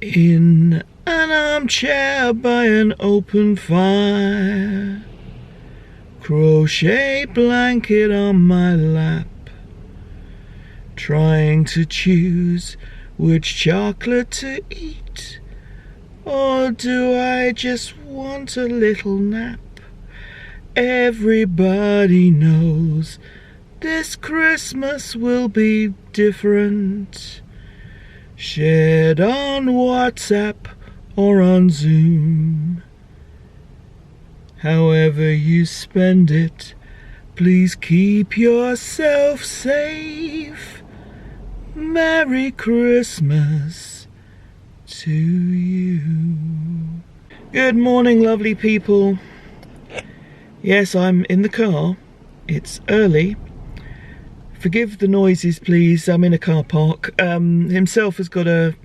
In an armchair by an open fire, crochet blanket on my lap, trying to choose which chocolate to eat, or do I just want a little nap? Everybody knows this Christmas will be different. Shared on WhatsApp or on Zoom. However you spend it, please keep yourself safe. Merry Christmas to you. Good morning, lovely people. Yes, I'm in the car. It's early. Forgive the noises, please. I'm in a car park. Himself has got a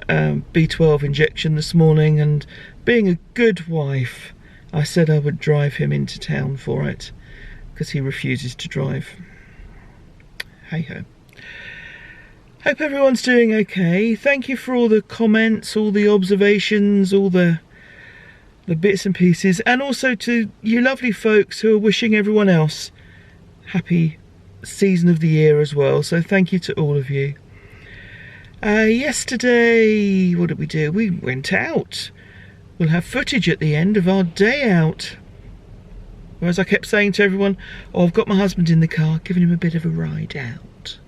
B12 injection this morning, and being a good wife, I said I would drive him into town for it, because he refuses to drive. Hey-ho. Hope everyone's doing okay. Thank you for all the comments, all the observations, all the bits and pieces, and also to you lovely folks who are wishing everyone else happy season of the year as well, so thank you to all of you. Yesterday, what did we do? We went out. We'll have footage at the end of our day out. Whereas I kept saying to everyone, oh, I've got my husband in the car, giving him a bit of a ride out.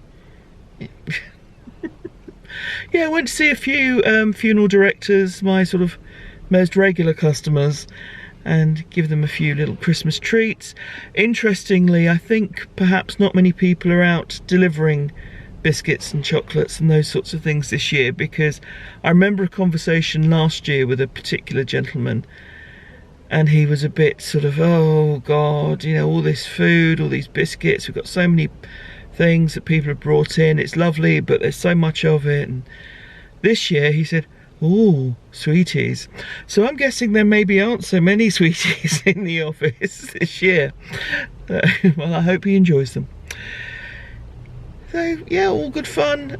Yeah, I went to see a few funeral directors, my sort of most regular customers, and give them a few little Christmas treats. Interestingly, I think perhaps not many people are out delivering biscuits and chocolates and those sorts of things this year, because I remember a conversation last year with a particular gentleman, and he was a bit sort of, oh God, you know, all this food, all these biscuits, we've got so many things that people have brought in, it's lovely, but there's so much of it. And this year he said, oh, sweeties. So I'm guessing there maybe aren't so many sweeties in the office this year. Well, I hope he enjoys them. So, yeah, all good fun.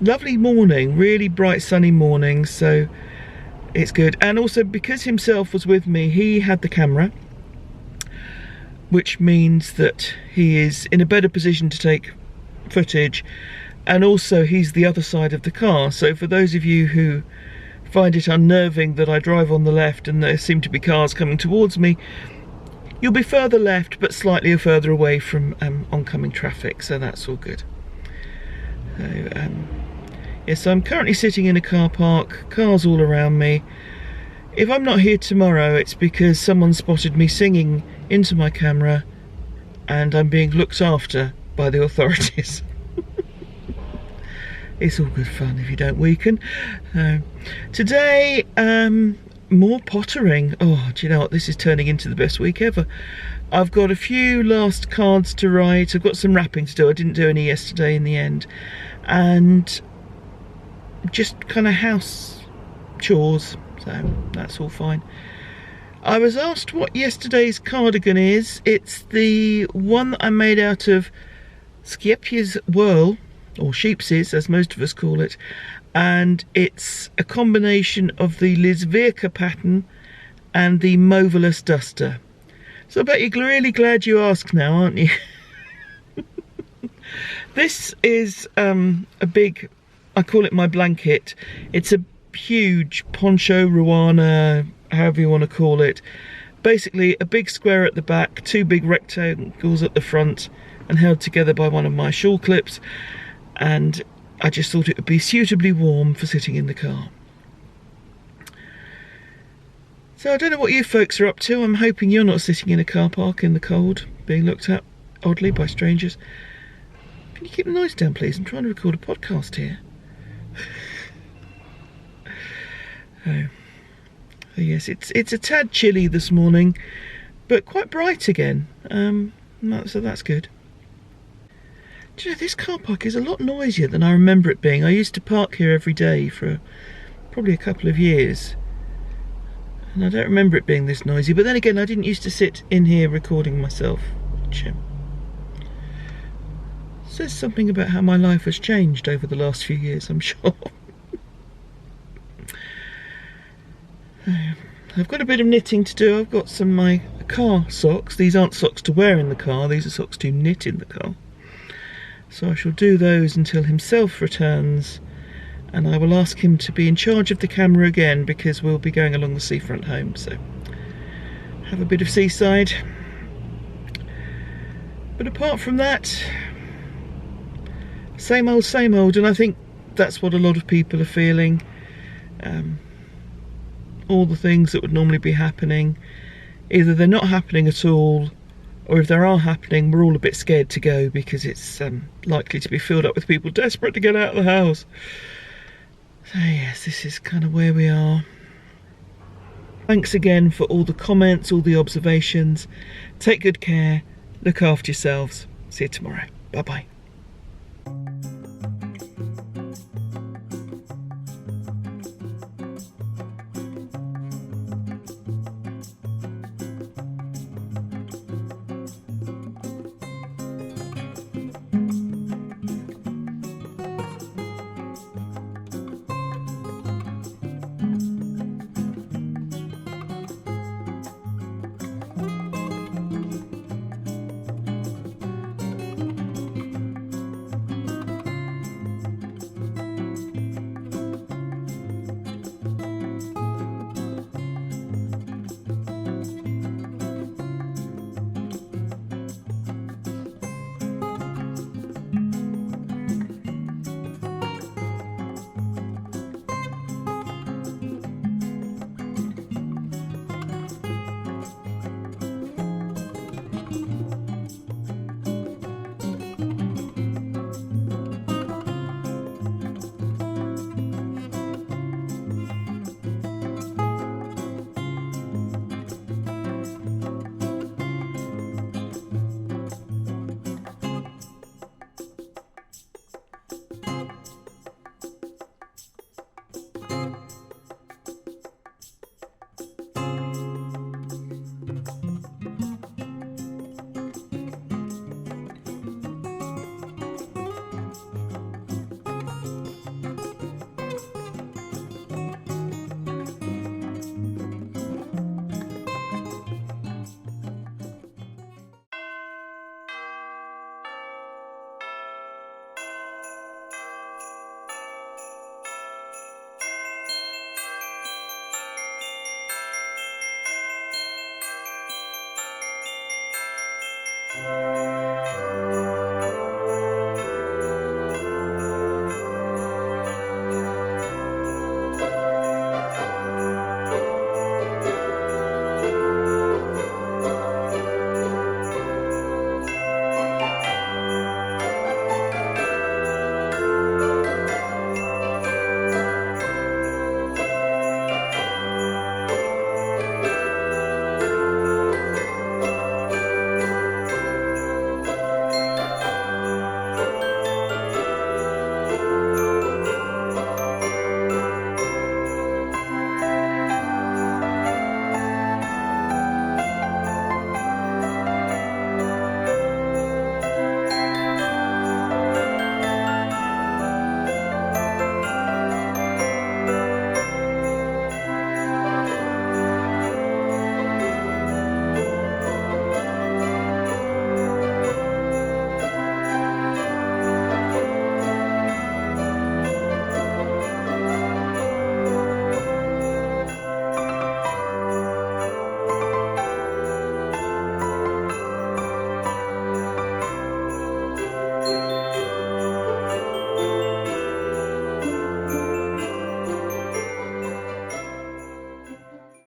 Lovely morning, really bright sunny morning, so it's good. And also, because himself was with me, he had the camera, which means that he is in a better position to take footage. And also he's the other side of the car, so for those of you who find it unnerving that I drive on the left and there seem to be cars coming towards me, you'll be further left but slightly further away from oncoming traffic, so that's all good. So, yes, I'm currently sitting in a car park, cars all around me. If I'm not here tomorrow, it's because someone spotted me singing into my camera and I'm being looked after by the authorities. It's all good fun if you don't weaken. Today, more pottering. Oh, do you know what? This is turning into the best week ever. I've got a few last cards to write. I've got some wrapping to do. I didn't do any yesterday in the end. And just kind of house chores. So that's all fine. I was asked what yesterday's cardigan is. It's the one that I made out of Skiepje's Whirl, or sheeps's as most of us call it, and it's a combination of the Lesley pattern and the Moveless duster. So I bet you're really glad you asked now, aren't you? This is a big, I call it my blanket. It's a huge poncho, ruana, however you want to call it. Basically a big square at the back, two big rectangles at the front, and held together by one of my shawl clips. And I just thought it would be suitably warm for sitting in the car. So I don't know what you folks are up to. I'm hoping you're not sitting in a car park in the cold, being looked at oddly by strangers. Can you keep the noise down, please? I'm trying to record a podcast here. Oh yes, it's a tad chilly this morning, but quite bright again. So that's good. Do you know, this car park is a lot noisier than I remember it being. I used to park here every day for probably a couple of years, and I don't remember it being this noisy. But then again, I didn't used to sit in here recording myself, which says something about how my life has changed over the last few years, I'm sure. I've got a bit of knitting to do. I've got some of my car socks. These aren't socks to wear in the car, these are socks to knit in the car. So I shall do those until himself returns, and I will ask him to be in charge of the camera again, because we'll be going along the seafront home. So have a bit of seaside. But apart from that, same old, and I think that's what a lot of people are feeling. All the things that would normally be happening, either they're not happening at all, or if they are happening, we're all a bit scared to go, because it's likely to be filled up with people desperate to get out of the house. So yes, this is kind of where we are. Thanks again for all the comments, all the observations. Take good care, look after yourselves. See you tomorrow. Bye bye.